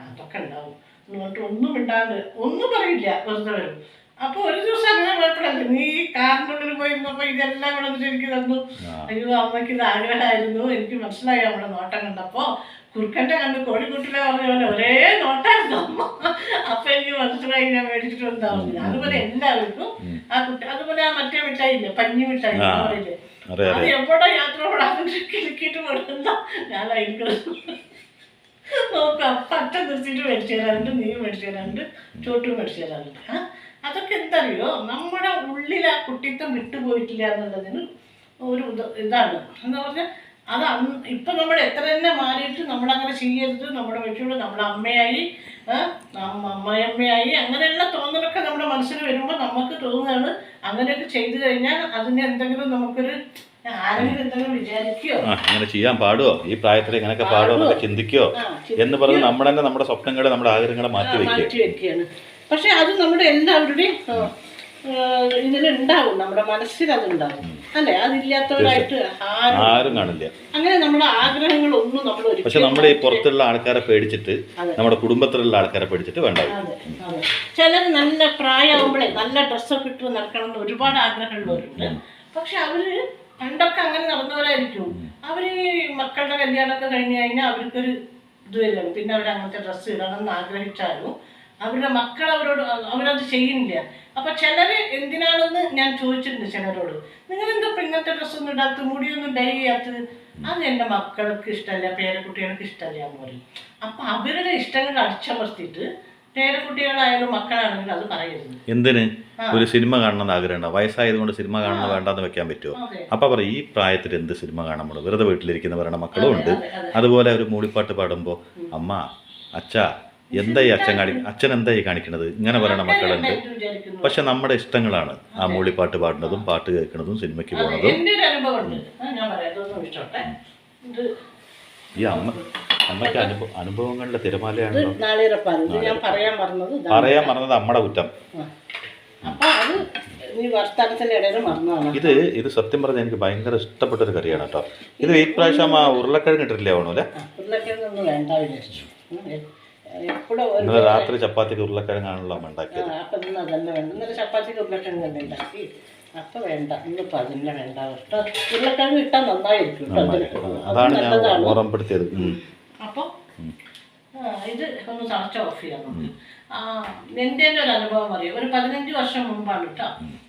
അതൊക്കെ ഉണ്ടാവും എന്ന് പറഞ്ഞിട്ട് ഒന്നും ഇണ്ടാണ്ട് ഒന്നും പറയില്ല, വെറുതെ വരും. അപ്പൊ ഒരു ദിവസം അങ്ങനെ കുഴപ്പമില്ല, നീ കാറിൻ്റെ ഉള്ളിൽ പോയിരുന്നപ്പോ ഇതെല്ലാം കൂടെ വന്നിട്ട് എനിക്ക് തന്നു. അയ്യോ അമ്മയ്ക്ക് ഇത് ആഗ്രഹമായിരുന്നു, എനിക്ക് മനസ്സിലായി നമ്മുടെ നോട്ടം കണ്ടപ്പോ. കുറുക്കൻ്റെ കണ്ട് കോഴിക്കുട്ടിലെ പറഞ്ഞ പോലെ ഒരേ നോട്ടായിരുന്നു അമ്മ. അപ്പൊ എനിക്ക് മനസ്സിലായി ഞാൻ മേടിച്ചിട്ട് വന്നാവുന്നില്ല. അതുപോലെ എല്ലാവർക്കും ആ കുട്ടി. അതുപോലെ ആ മറ്റേ മിഠായി ഇല്ലേ, പഞ്ഞി മിഠായി പറയില്ലേ, അത് എവിടെ യാത്ര പോടാതെ കിളിക്കിട്ട് കൊടുക്കുന്ന ഞാൻ അതിന് നോക്കാം. അപ്പൊ അച്ഛൻ നിർത്തിയിട്ട് മേടിച്ചു തരാറുണ്ട്, നീ മേടിച്ചു തരാറുണ്ട്, ചോട്ടും മേടിച്ചു തരാറുണ്ട്. അതൊക്കെ എന്തറിയോ, നമ്മുടെ ഉള്ളിൽ ആ കുട്ടിത്തം വിട്ടുപോയിട്ടില്ല എന്നുള്ളതിന് ഒരു ഇതാണ്. എന്താ പറഞ്ഞാൽ അത് ഇപ്പം നമ്മൾ എത്ര തന്നെ മാറിയിട്ട് നമ്മളങ്ങനെ ചെയ്യരുത്. നമ്മുടെ വീട്ടിലൂടെ നമ്മുടെ അമ്മയായി അമ്മയമ്മയായി അങ്ങനെയുള്ള തോന്നലൊക്കെ നമ്മുടെ മനസ്സിൽ വരുമ്പോൾ നമുക്ക് തോന്നുകയാണ് അങ്ങനെയൊക്കെ ചെയ്തു കഴിഞ്ഞാൽ അതിന് എന്തെങ്കിലും നമുക്കൊരു ആരെങ്കിലും എന്തെങ്കിലും വിചാരിക്കുകയോ അങ്ങനെ ചെയ്യാൻ പാടുമോ, ഈ പ്രായത്തിൽ ഇങ്ങനെയൊക്കെ പാടുമോ എന്നൊക്കെ ചിന്തിക്കുകയോ എന്ന് പറഞ്ഞ് നമ്മൾ തന്നെ നമ്മുടെ സ്വപ്നങ്ങളെ നമ്മുടെ ആഗ്രഹങ്ങളെ മാറ്റി വെക്കുകയാണ്. പക്ഷെ അത് നമ്മുടെ എല്ലാവരുടെയും ഇതിലുണ്ടാവും, നമ്മുടെ മനസ്സിൽ അതുണ്ടാവും അല്ലെ. അതില്ലാത്തവരായിട്ട് ആരും കാണില്ല. അങ്ങനെ നമ്മുടെ ആഗ്രഹങ്ങളൊന്നും നമ്മൾ പക്ഷെ നമ്മുടെ ഈ പുറത്തുള്ള ആൾക്കാരെ പേടിച്ചിട്ട്, നമ്മുടെ കുടുംബത്തിലുള്ള ആൾക്കാരെ പേടിച്ചിട്ട് വേണ്ട. ചിലർ നല്ല പ്രായമാകുമ്പോഴേ നല്ല ഡ്രസ്സൊക്കെ ഇട്ട് നടക്കണം എന്ന് ഒരുപാട് ആഗ്രഹമുള്ളവരുണ്ട്. പക്ഷെ അവര് പണ്ടൊക്കെ അങ്ങനെ നടന്നവരായിരിക്കും. അവര് മക്കളുടെ കല്യാണമൊക്കെ കഴിഞ്ഞ് കഴിഞ്ഞാൽ അവർക്കൊരു ഇത് വരികയാണ്, പിന്നെ അവർ അങ്ങനത്തെ ഡ്രസ്സ് ഇടണം എന്ന് ആഗ്രഹിച്ചാലും അവരുടെ മക്കൾ അവരത് ചെയ്യുന്നില്ല. അപ്പൊ ചിലര് എന്തിനാണെന്ന് ഞാൻ ചോദിച്ചിട്ടുണ്ട് ചിലരോട്, നിങ്ങളെന്താ ഇങ്ങനത്തെ ഡ്രസ്സൊന്നും ഇടാത്ത, മുടിയൊന്നും ഡൈ ചെയ്യാത്തത്? അത് എൻ്റെ മക്കൾക്ക് ഇഷ്ടമല്ല, പേരക്കുട്ടികൾക്ക് ഇഷ്ടമല്ല എന്ന് പറയും. അപ്പൊ അവരുടെ ഇഷ്ടങ്ങൾ അടിച്ചമർത്തിയിട്ട് പേരക്കുട്ടികളായാലും മക്കളാണെങ്കിലും അത് പറയരുത്. എന്തിന് ഒരു സിനിമ കാണണമെന്ന് ആഗ്രഹം, വയസ്സായതുകൊണ്ട് സിനിമ കാണണം വേണ്ടെന്ന് വെക്കാൻ പറ്റുമോ? അപ്പൊ പറയും ഈ പ്രായത്തിൽ എന്ത് സിനിമ കാണുമ്പോൾ വെറുതെ വീട്ടിലിരിക്കുന്നവരുടെ മക്കളും ഉണ്ട്. അതുപോലെ ഒരു മൂളിപ്പാട്ട് പാടുമ്പോൾ അമ്മ അച്ഛാ എന്തായി അച്ഛൻ എന്തായി കാണിക്കണത് ഇങ്ങനെ പറയണ മക്കളുണ്ട്. പക്ഷെ നമ്മുടെ ഇഷ്ടങ്ങളാണ് ആ മൂളിപ്പാട്ട് പാടുന്നതും പാട്ട് കേൾക്കുന്നതും സിനിമയ്ക്ക് പോകുന്നതും. എൻ്റെ ഒരു അനുഭവമുണ്ട്, ഞാൻ പറയാം, ഈ അമ്മയ്ക്ക് അനുഭവങ്ങളുടെ ഇത് തിരമാലയാണല്ലോ. നാളികേരപ്പാൽ. ഇത് ഞാൻ പറയാൻ മറന്നത് ഇതാണ്. പറയാൻ മറന്നത് അമ്മയുടെ കുറ്റം. അപ്പൊ അത് ഈ വർത്തമാനത്തിന്റെ ഇടയിൽ മറന്നതാണ്. ഇത് സത്യം പറഞ്ഞാൽ എനിക്ക് ഭയങ്കര ഇഷ്ടപ്പെട്ട ഒരു കറിയാണ് കേട്ടോ. ഇത് ഈ പ്രാവശ്യം ഉരുളക്കിഴങ്ങ് ഇട്ടിട്ടില്ലേ ആവണല്ലേ? ഉരുളക്കിഴങ്ങൊന്നും വേണ്ട വിചാരിച്ചു. എപ്പോഴും ഇന്നലെ രാത്രി ചപ്പാത്തിക്ക് ഉരുളക്കിഴങ്ങാണല്ലോ അമ്മ ഉണ്ടാക്കിയത്. അപ്പൊ ഇന്ന് അതന്നെ വേണ്ട. ഇന്നലെ ചപ്പാത്തിക്ക് ഉരുളക്കിഴങ്ങ് തന്നെ ഉണ്ടാക്കി. അപ്പൊ വേണ്ട, ഇന്നിപ്പോ അതിന്റെ വേണ്ട. ഉരുളക്കിഴങ്ങ് ഇട്ടാൽ നന്നായിരിക്കും. അതാണ് ഞാൻ ഓർമ്മപ്പെടുത്തിയത്. അപ്പൊ ഇത് ഒന്ന് ചർച്ച ഓഫ് ചെയ്യാം നമുക്ക്. എൻ്റെ ഒരു അനുഭവം അറിയാം. ഒരു 15 വർഷം മുമ്പാണ് കേട്ടോ.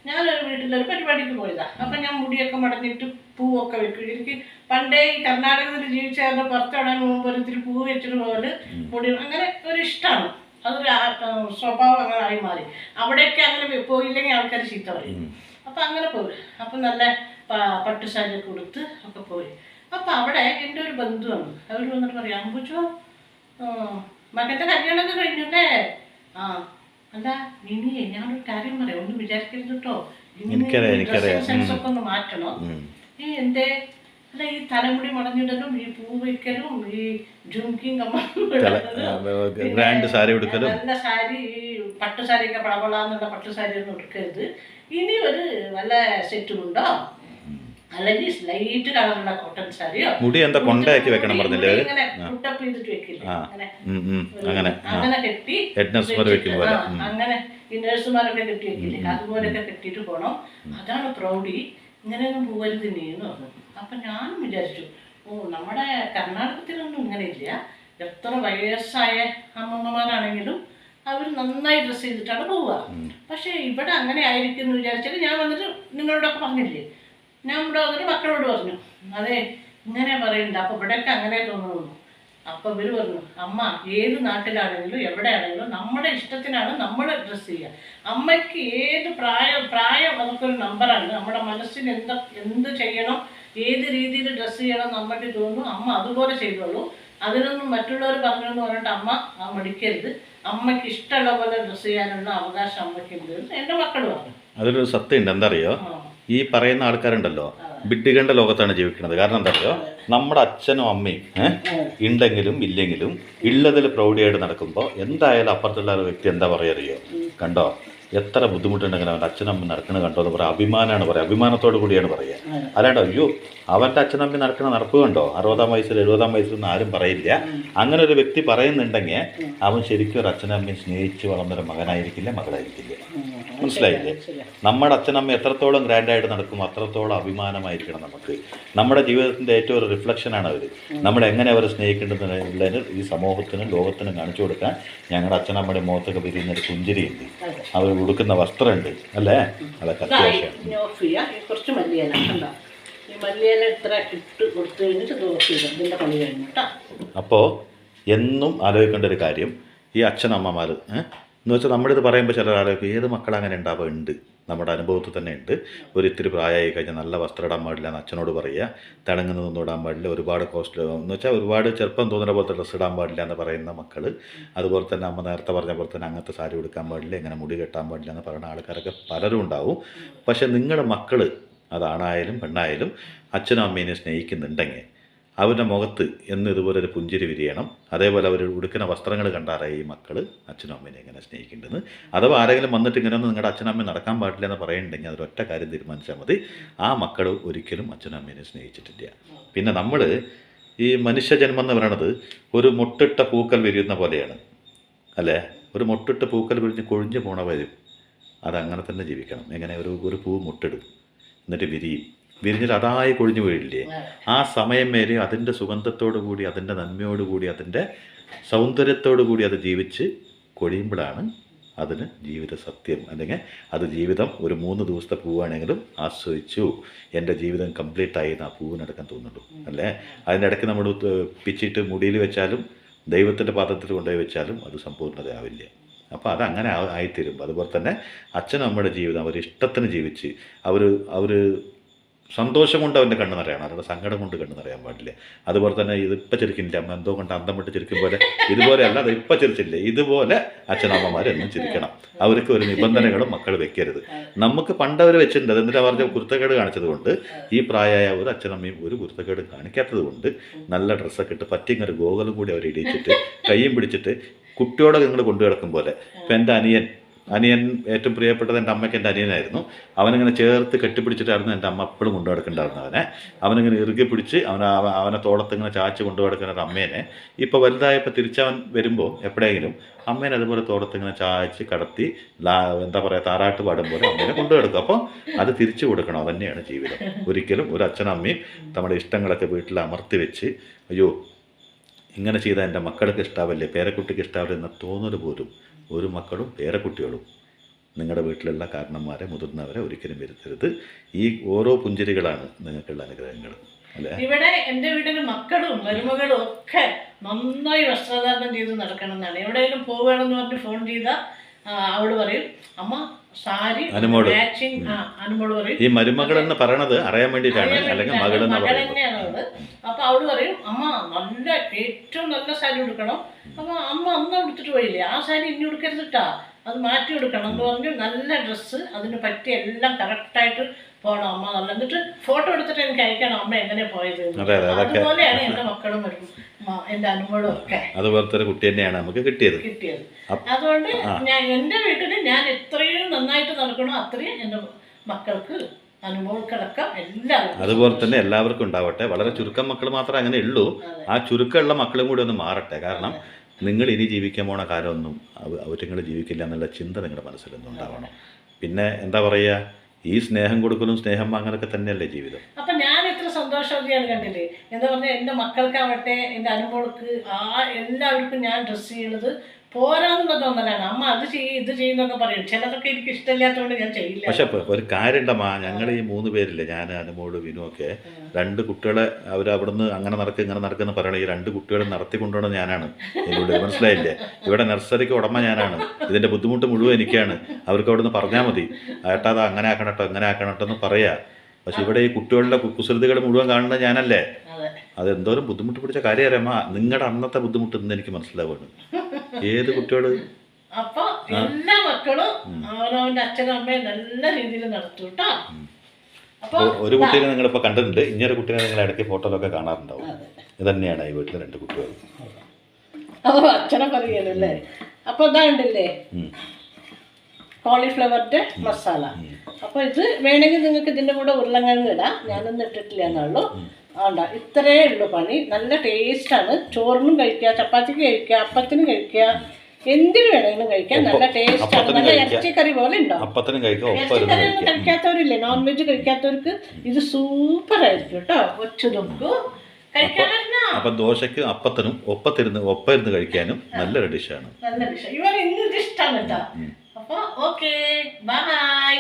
ഞാനൊരു വീട്ടിലൊരു പരിപാടിക്ക് പോയതാ. അപ്പൊ ഞാൻ മുടിയൊക്കെ മടങ്ങിയിട്ട് പൂവൊക്കെ വെക്കും. എനിക്ക് പണ്ടേ ഈ കർണാടകത്തിൽ ജീവിച്ചാൽ പുറത്തിടാൻ മുമ്പ് ഒരിത്തിരി പൂ വെച്ചിട്ട് പോലെ മുടി അങ്ങനെ ഒരു ഇഷ്ടമാണ്. അതൊരു സ്വഭാവം അങ്ങനെ ആയി മാറി. അവിടെയൊക്കെ അങ്ങനെ പോയില്ലെങ്കിൽ ആൾക്കാർ ചീത്ത പറയും. അപ്പൊ അങ്ങനെ പോയി. അപ്പൊ നല്ല പട്ടുസാരിയൊക്കെ കൊടുത്ത് ഒക്കെ പോയി. അപ്പൊ അവിടെ എൻ്റെ ഒരു ബന്ധുവാണ്. അവർ വന്നിട്ട് പറയാം, അമ്പുച്ചോ മകന്റെ കല്യാണമൊക്കെ കഴിഞ്ഞു അല്ലേ? അല്ല ഇനി ഞാനൊരു കാര്യം പറയാം, ഒന്നും വിചാരിക്കരുത് കേട്ടോ. സെൻസ് ഒക്കെ ഒന്ന് മാറ്റണം. ഈ എന്തേ അല്ല ഈ തലമുടി മടഞ്ഞിടലും ഈ പൂ വയ്ക്കലും ഈ ജുംക്കിയും ഗ്രാൻഡ് സാരി എടുക്കലും നല്ല സാരി ഈ പട്ടുസാരിയൊക്കെ പളപളാന്നുള്ള പട്ടുസാരി ഒന്നും എടുക്കരുത്. ഇനി ഒരു വല്ല സെറ്റുമുണ്ടോ അല്ലെങ്കിൽ ലൈറ്റ് കളറുള്ള കോട്ടൺ സാരിയോ മുടി എന്താ കൊണ്ടയാക്കി വെക്കണം പറഞ്ഞില്ലേ? ഇങ്ങനെ കുട്ടപ്പ് ചെയ്തിട്ട് വെക്കില്ലേ അങ്ങനെ കെട്ടി അങ്ങനെ ഈ നഴ്സുമാരൊക്കെ കെട്ടി വെക്കില്ലേ അതുപോലെയൊക്കെ കെട്ടിയിട്ട് പോണം. അതാണ് പ്രൗഢി. ഇങ്ങനെയൊന്നും പോവരുത് നീന്ന് പറഞ്ഞു. അപ്പൊ ഞാനും വിചാരിച്ചു, നമ്മുടെ കർണാടകത്തിലൊന്നും ഇങ്ങനെ ഇല്ല. എത്ര വയസ്സായ അമ്മമ്മമാരാണെങ്കിലും അവർ നന്നായി ഡ്രസ്സ് ചെയ്തിട്ടാണ് പോവുക. പക്ഷെ ഇവിടെ അങ്ങനെ ആയിരിക്കും എന്ന് വിചാരിച്ചിട്ട് ഞാൻ വന്നിട്ട് നിങ്ങളോടൊക്കെ പറഞ്ഞില്ലേ, ഞാൻ ഇവിടെ വന്നിട്ട് മക്കളോട് പറഞ്ഞു, അതെ ഇങ്ങനെ പറയുന്നുണ്ട്. അപ്പൊ ഇവിടെയൊക്കെ അങ്ങനെ തോന്നുന്നു. അപ്പൊ ഇവര് പറഞ്ഞു, അമ്മ ഏത് നാട്ടിലാണെങ്കിലും എവിടെയാണെങ്കിലും നമ്മുടെ ഇഷ്ടത്തിനാണ് നമ്മൾ ഡ്രസ്സ് ചെയ്യുക. അമ്മയ്ക്ക് ഏത് പ്രായം നമുക്കൊരു നമ്പറാണ്. നമ്മുടെ മനസ്സിന് എന്ത് ചെയ്യണം, ഏത് രീതിയിൽ ഡ്രസ്സ് ചെയ്യണം നമുക്ക് തോന്നുന്നു, അമ്മ അതുപോലെ ചെയ്തോളൂ. അതിനൊന്നും മറ്റുള്ളവർ പറഞ്ഞെന്ന് പറഞ്ഞിട്ട് അമ്മ മടിക്കരുത്. അമ്മയ്ക്ക് ഇഷ്ടമുള്ള പോലെ ഡ്രസ്സ് ചെയ്യാനുള്ള അവകാശം അമ്മയ്ക്കുണ്ട് എൻ്റെ മക്കൾ പറഞ്ഞു. അതിലൊരു സത്യമുണ്ട്. എന്താ അറിയോ, ഈ പറയുന്ന ആൾക്കാരുണ്ടല്ലോ വിഡ്ഢികളുടെ ലോകത്താണ് ജീവിക്കുന്നത്. കാരണം എന്താ അറിയോ, നമ്മുടെ അച്ഛനും അമ്മയും ഉണ്ടെങ്കിലും ഇല്ലെങ്കിലും ഉള്ളതിൽ പ്രൗഢിയായിട്ട് നടക്കുമ്പോൾ എന്തായാലും അപ്പുറത്തുള്ള വ്യക്തി എന്താ പറയുക അറിയോ, കണ്ടോ എത്ര ബുദ്ധിമുട്ടുണ്ടെങ്കിലും അവൻ്റെ അച്ഛനമ്മ നടക്കുന്നത് കണ്ടോ എന്ന് പറയാം. അഭിമാനമാണ് പറയുക, അഭിമാനത്തോടു കൂടിയാണ് പറയുക. അല്ലാണ്ട് അയ്യോ അവൻ്റെ അച്ഛനമ്മ നടക്കുന്ന നടപ്പ് കണ്ടോ 60-ആം വയസ്സിൽ 70-ആം വയസ്സിലൊന്നും ആരും പറയില്ല. അങ്ങനെ ഒരു വ്യക്തി പറയുന്നുണ്ടെങ്കിൽ അവൻ ശരിക്കും ഒരു അച്ഛനമ്മയെ സ്നേഹിച്ച് വളർന്നൊരു മകനായിരിക്കില്ല, മകളായിരിക്കില്ല. മനസ്സിലായില്ലേ? നമ്മുടെ അച്ഛനമ്മ എത്രത്തോളം ഗ്രാൻഡായിട്ട് നടക്കും അത്രത്തോളം അഭിമാനമായിരിക്കണം നമുക്ക്. നമ്മുടെ ജീവിതത്തിൻ്റെ ഏറ്റവും ഒരു റിഫ്ലക്ഷനാണ് അവർ. നമ്മളെങ്ങനെ അവരെ സ്നേഹിക്കേണ്ടതെന്നുള്ളതിന് ഈ സമൂഹത്തിനും ലോകത്തിനും കാണിച്ചു കൊടുക്കാൻ ഞങ്ങളുടെ അച്ഛനമ്മയുടെ മുഖത്തൊക്കെ വിരിയുന്നൊരു പുഞ്ചിരിയുണ്ട്, അവർ ഉടുക്കുന്ന വസ്ത്രമുണ്ട് അല്ലേ, അതൊക്കെ അത്യാവശ്യമാണ്. കുറച്ച് മല്ലിയില കണ്ടോ, ഈ മല്ലിയില ഇത്ര ഇട്ട് കൊടുത്തു കഴിഞ്ഞിട്ട് ദോശ ഇതിൻ്റെ പണി കഴിഞ്ഞു കേട്ടോ. അപ്പോൾ എന്നും ആലോചിക്കേണ്ട ഒരു കാര്യം, ഈ അച്ഛനമ്മമാർ എന്ന് വെച്ചാൽ നമ്മളിത് പറയുമ്പോൾ ചിലർ ആലോചിക്കും ഏത് മക്കൾ അങ്ങനെ ഉണ്ടാവുക ഉണ്ട്, നമ്മുടെ അനുഭവത്തിൽ തന്നെ ഉണ്ട്. ഒരു ഇത്തിരി പ്രായമായി കഴിഞ്ഞാൽ നല്ല വസ്ത്രം ഇടാൻ പാടില്ല എന്ന് അച്ഛനോട് പറയുക, തിളങ്ങുന്നതൊന്നും ഇടാൻ പാടില്ല, ഒരുപാട് കോസ്റ്റ് എന്ന് വെച്ചാൽ ഒരുപാട് ചെറുപ്പം തോന്നുന്ന പോലത്തെ ഡ്രസ്സ് ഇടാൻ പാടില്ല എന്ന് പറയുന്ന മക്കൾ, അതുപോലെ തന്നെ അമ്മ നേരത്തെ പറഞ്ഞ പോലെ തന്നെ അങ്ങനത്തെ സാരി ഉടുക്കാൻ പാടില്ല, ഇങ്ങനെ മുടി കെട്ടാൻ പാടില്ല എന്ന് പറയുന്ന ആൾക്കാരൊക്കെ പലരും ഉണ്ടാവും. പക്ഷേ നിങ്ങളുടെ മക്കൾ അതാണായാലും പെണ്ണായാലും അച്ഛനും അമ്മേനെ സ്നേഹിക്കുന്നുണ്ടെങ്കിൽ അവരുടെ മുഖത്ത് എന്ന് ഇതുപോലെ ഒരു പുഞ്ചിരി വിരിയണം. അതേപോലെ അവർ ഉടുക്കുന്ന വസ്ത്രങ്ങൾ കണ്ടാറായി ഈ മക്കൾ അച്ഛനും അമ്മേനെ എങ്ങനെ സ്നേഹിക്കേണ്ടത്. അഥവാ ആരെങ്കിലും വന്നിട്ട് ഇങ്ങനെയൊന്നും നിങ്ങളുടെ അച്ഛനമ്മ നടക്കാൻ പാടില്ല എന്ന് പറയുന്നുണ്ടെങ്കിൽ അതൊരൊറ്റ കാര്യം തീരുമാനിച്ചാൽ മതി, ആ മക്കൾ ഒരിക്കലും അച്ഛനും അമ്മേനെ സ്നേഹിച്ചിട്ടില്ല. പിന്നെ നമ്മൾ ഈ മനുഷ്യജന്മം എന്ന് പറയുന്നത് ഒരു മുട്ടിട്ട പൂക്കൽ വിരിയുന്ന പോലെയാണ് അല്ലേ. ഒരു മുട്ടിട്ട പൂക്കൽ വിരിഞ്ഞ് കൊഴിഞ്ഞു പോണ വരും, അതങ്ങനെ തന്നെ ജീവിക്കണം. എങ്ങനെ ഒരു പൂ മുട്ടിടും എന്നിട്ട് വിരിഞ്ഞിട്ട് അതായി കൊഴിഞ്ഞു വീഴില്ലേ, ആ സമയം വരെ അതിൻ്റെ സുഗന്ധത്തോടു കൂടി അതിൻ്റെ നന്മയോടുകൂടി അതിൻ്റെ സൗന്ദര്യത്തോടു കൂടി അത് ജീവിച്ച് കൊഴിയുമ്പോഴാണ് അതിന് ജീവിത സത്യം. അല്ലെങ്കിൽ അത് ജീവിതം ഒരു 3 ദിവസത്തെ പൂവാണെങ്കിലും ആസ്വദിച്ചു എൻ്റെ ജീവിതം കംപ്ലീറ്റ് ആയി എന്ന് ആ പൂവിനെടുക്കാൻ തോന്നുള്ളൂ അല്ലേ. അതിനിടയ്ക്ക് നമ്മൾ പിച്ചിട്ട് മുടിയിൽ വെച്ചാലും ദൈവത്തിൻ്റെ പാത്രത്തിൽ കൊണ്ടുപോയി വെച്ചാലും അത് സമ്പൂർണ്ണതയാവില്ല. അപ്പോൾ അതങ്ങനെ ആയിത്തീരും. അതുപോലെ തന്നെ അച്ഛനും അമ്മയുടെ ജീവിതം അവർ ഇഷ്ടത്തിന് ജീവിച്ച് അവർ സന്തോഷം കൊണ്ട് അവൻ്റെ കണ്ണ് നിറയണം, അവരുടെ സങ്കടം കൊണ്ട് കണ്ണ് നിറയാൻ പാടില്ല. അതുപോലെ തന്നെ ഇതിപ്പോൾ ചിരിക്കുന്നില്ല, അമ്മ എന്തോ കൊണ്ട് അന്തം വിട്ട് ചിരിക്കും പോലെ ഇതുപോലെയല്ല, അത് ഇപ്പം ചിരിച്ചില്ലേ, ഇതുപോലെ അച്ഛനമ്മമാർ എന്നും ചിരിക്കണം. അവർക്ക് ഒരു നിബന്ധനകളും മക്കൾ വെക്കരുത്. നമുക്ക് പണ്ടവർ വെച്ചിട്ടുണ്ട്, എന്നിട്ട് അവരുടെ കുരുത്തക്കേട് കാണിച്ചത് കൊണ്ട് ഈ പ്രായമായ ഒരു അച്ഛനമ്മയും ഒരു കുരുത്തക്കേട് കാണിക്കാത്തത് കൊണ്ട് നല്ല ഡ്രസ്സൊക്കെ ഇട്ട് പറ്റിങ്ങൊരു ഗോകുലും കൂടി അവർ ഇടിച്ചിട്ട് കയ്യും പിടിച്ചിട്ട് കുട്ടിയോടെ നിങ്ങൾ കൊണ്ടു കിടക്കും പോലെ. ഇപ്പം എൻ്റെ അനിയൻ ഏറ്റവും പ്രിയപ്പെട്ടത് എൻ്റെ അമ്മയ്ക്ക് എൻ്റെ അനിയനായിരുന്നു. അവനിങ്ങനെ ചേർത്ത് കെട്ടിപ്പിടിച്ചിട്ടായിരുന്നു എൻ്റെ അമ്മ എപ്പോഴും കൊണ്ടു കിടക്കേണ്ടായിരുന്നു. അവനിങ്ങനെ ഇറുകി പിടിച്ച് അവനെ തോളത്തിങ്ങനെ ചാച്ച് കൊണ്ടു കിടക്കുന്ന ഒരു അമ്മേനെ ഇപ്പോൾ വലുതായപ്പോൾ തിരിച്ചവൻ വരുമ്പോൾ എപ്പോഴെങ്കിലും അമ്മേനെ അതുപോലെ തോളത്തിങ്ങനെ ചാച്ച് കടത്തി എന്താ പറയുക താരാട്ട് പാടും പോലെ അമ്മേനെ കൊണ്ടു കിടക്കും. അപ്പോൾ അത് തിരിച്ചു കൊടുക്കണം, അതന്നെയാണ് ജീവിതം. ഒരിക്കലും ഒരു അച്ഛനമ്മയും നമ്മുടെ ഇഷ്ടങ്ങളൊക്കെ വീട്ടിൽ അമർത്തി വെച്ച് അയ്യോ ഇങ്ങനെ ചെയ്താൽ എൻ്റെ മക്കൾക്ക് ഇഷ്ടാവില്ലേ, പേരക്കുട്ടിക്ക് ഇഷ്ടാവില്ല എന്ന തോന്നൽ പോലും ഒരു മക്കളും പേരക്കുട്ടികളും നിങ്ങളുടെ വീട്ടിലുള്ള കാരണന്മാരെ മുതിർന്നവരെ ഒരിക്കലും വരുത്തരുത്. ഈ ഓരോ പുഞ്ചിരികളാണ് നിങ്ങൾക്കുള്ള അനുഗ്രഹങ്ങൾ അല്ലേ. ഇവിടെ എൻ്റെ വീട്ടിൽ മക്കളും മരുമകളും ഒക്കെ നന്നായി വസ്ത്രധാരണം ചെയ്ത് നടക്കണം എന്നാണ്. എവിടെയെങ്കിലും പോവുകയാണെന്ന് പറഞ്ഞ് ഫോൺ ചെയ്താൽ അവള് പറയും അമ്മ സാരി മാച്ചിങ്. അനുമോള് പറയും ഈ മരുമകൾ എന്ന് പറയണത് അറിയാൻ വേണ്ടിയിട്ടാണ്, അല്ലെങ്കിൽ മകൾ തന്നെയാണ് അവള്. അപ്പൊ അവള് പറയും അമ്മ നല്ല ഏറ്റവും നല്ല സാരി ഉടുക്കണം. അപ്പൊ അമ്മ അന്ന് ഉടുത്തിട്ട് പോയില്ലേ, ആ സാരി ഇനി ഉടുക്കരുതിട്ടാ, അത് മാറ്റി എടുക്കണം എന്ന് പറഞ്ഞു നല്ല ഡ്രസ്സ് അതിന് പറ്റിയ എല്ലാം കറക്റ്റായിട്ട് പോകണം അമ്മ നല്ല. എന്നിട്ട് ഫോട്ടോ എടുത്തിട്ട് എനിക്ക് അയക്കണം അമ്മ എങ്ങനെ പോയത്. അതുപോലെയാണ് എൻ്റെ മക്കളും എൻ്റെ അനുമോളും ഒക്കെ. അതുപോലത്തെ ഒരു കുട്ടി തന്നെയാണ് നമുക്ക് കിട്ടിയത്. അതുകൊണ്ട് ഞാൻ എൻ്റെ വീട്ടിൽ ഞാൻ എത്രയും നന്നായിട്ട് നടക്കണോ അത്രയും എൻ്റെ മക്കൾക്ക് അനുമോൾക്കടക്കം എല്ലാവരും അതുപോലെ തന്നെ എല്ലാവർക്കും ഉണ്ടാവട്ടെ. വളരെ ചുരുക്കം മക്കൾ മാത്രമേ അങ്ങനെ ഉള്ളൂ. ആ ചുരുക്കമുള്ള മക്കളും കൂടി ഒന്ന് മാറട്ടെ. കാരണം നിങ്ങൾ ഇനി ജീവിക്കാൻ പോണ കാലമൊന്നും അവറ്റങ്ങൾ ജീവിക്കില്ല എന്നുള്ള ചിന്ത നിങ്ങളുടെ മനസ്സിലൊന്നും ഉണ്ടാവണം. പിന്നെ എന്താ പറയുക, ഈ സ്നേഹം കൊടുക്കലും സ്നേഹം വാങ്ങലൊക്കെ തന്നെയല്ലേ ജീവിതം. അപ്പം ഞാൻ എത്ര സന്തോഷവതിയാണ് കണ്ടില്ലേ. എന്താ പറഞ്ഞാൽ എൻ്റെ മക്കൾക്കാവട്ടെ എൻ്റെ അനുമോൾക്ക് എല്ലാവർക്കും ഞാൻ ഡ്രസ്സ് ചെയ്യണത് പോരാന്നുള്ള തോന്നലാണ്. അമ്മ അത് ചെയ്യും ഇത് ചെയ്യുന്നൊക്കെ പറയും. ചിലതൊക്കെ എനിക്ക് ഇഷ്ടമില്ലാത്തതുകൊണ്ട് ഞാൻ ചെയ്യില്ല. പക്ഷെ ഒരു കാര്യമുണ്ടമ്മ, ഞങ്ങൾ ഈ 3 പേരില്ലേ, ഞാൻ അനുമോള് വിനു ഒക്കെ 2 കുട്ടികളെ അവർ അവിടുന്ന് അങ്ങനെ നടക്കും ഇങ്ങനെ നടക്കുന്ന പറയണ ഈ 2 കുട്ടികളെ നടത്തിക്കൊണ്ടുപോകണം ഞാനാണ്. എന്നോട് മനസ്സിലായില്ലേ, ഇവിടെ നഴ്സറിക്ക് ഉടമ ഞാനാണ്. ഇതിൻ്റെ ബുദ്ധിമുട്ട് മുഴുവൻ എനിക്കാണ്. അവർക്ക് അവിടുന്ന് പറഞ്ഞാൽ മതി ഏട്ടാ അത് അങ്ങനെ ആക്കണട്ടോ ഇങ്ങനെ ആക്കണട്ടോ എന്ന് പറയാ. പക്ഷെ ഇവിടെ ഈ കുട്ടികളുടെ കുസൃതികൾ മുഴുവൻ കാണുന്നത് ഞാനല്ലേ. അതെന്തോരം ബുദ്ധിമുട്ട് പിടിച്ച കാര്യം അറിയാമ. നിങ്ങളുടെ അന്നത്തെ ബുദ്ധിമുട്ട് ഇന്ന് എനിക്ക് മനസ്സിലാവുകയാണ്. ഏത് കുട്ടികള് അപ്പൊ എല്ലാ മക്കളും അവനവന്റെ അച്ഛനും അമ്മയും നല്ല രീതിയിൽ നടത്തും കേട്ടോ. ഒരു കുട്ടീനെ നിങ്ങളിപ്പോ കണ്ടിട്ടുണ്ട്, ഇങ്ങനൊരു കുട്ടീനെ നിങ്ങൾ ഇടയ്ക്ക് ഫോട്ടോയിലൊക്കെ കാണാറുണ്ടാവും. ഇത് തന്നെയാണ് ഈ വീട്ടിലെ 2 കുട്ടികൾ. അത് അച്ഛനെ പറയണല്ലേ. അപ്പൊ ഇതാണ്ടില്ലേ കോളിഫ്ലവറിന്റെ മസാല. അപ്പൊ ഇത് വേണമെങ്കിൽ നിങ്ങൾക്ക് ഇതിന്റെ കൂടെ ഉരുളക്കിഴങ്ങ് ഇടാം. ഞാനൊന്നും ഇട്ടിട്ടില്ല എന്നുള്ളൂ. ആണ്ടാ ഇത്രയേ ഉള്ളൂ പണി. നല്ല ടേസ്റ്റാണ്. ചോറിനും കഴിക്കുക, ചപ്പാത്തിക്ക് കഴിക്കുക, അപ്പത്തിനും കഴിക്കുക, എന്തിനു വേണമെങ്കിലും കഴിക്കാം. നല്ല ടേസ്റ്റാണ്. നല്ല ഇറച്ചിക്കറി പോലെ ഉണ്ടാവും. ഇറച്ചിക്കറി ഒന്നും കഴിക്കാത്തവരില്ലേ, നോൺ വെജ് കഴിക്കാത്തവർക്ക് ഇത് സൂപ്പർ ആയിരിക്കും കേട്ടോ. ഒച്ചുതുമ്പ് അപ്പൊ ദോശയ്ക്ക് അപ്പത്തിനും ഒപ്പരുന്ന് കഴിക്കാനും നല്ലൊരു ഡിഷാണ്. നല്ല ഡിഷ്. ഇവർ ഇന്ന് ഇത് ഇഷ്ടമാണ് കേട്ടോ. അപ്പൊ ഓക്കെ ബൈ.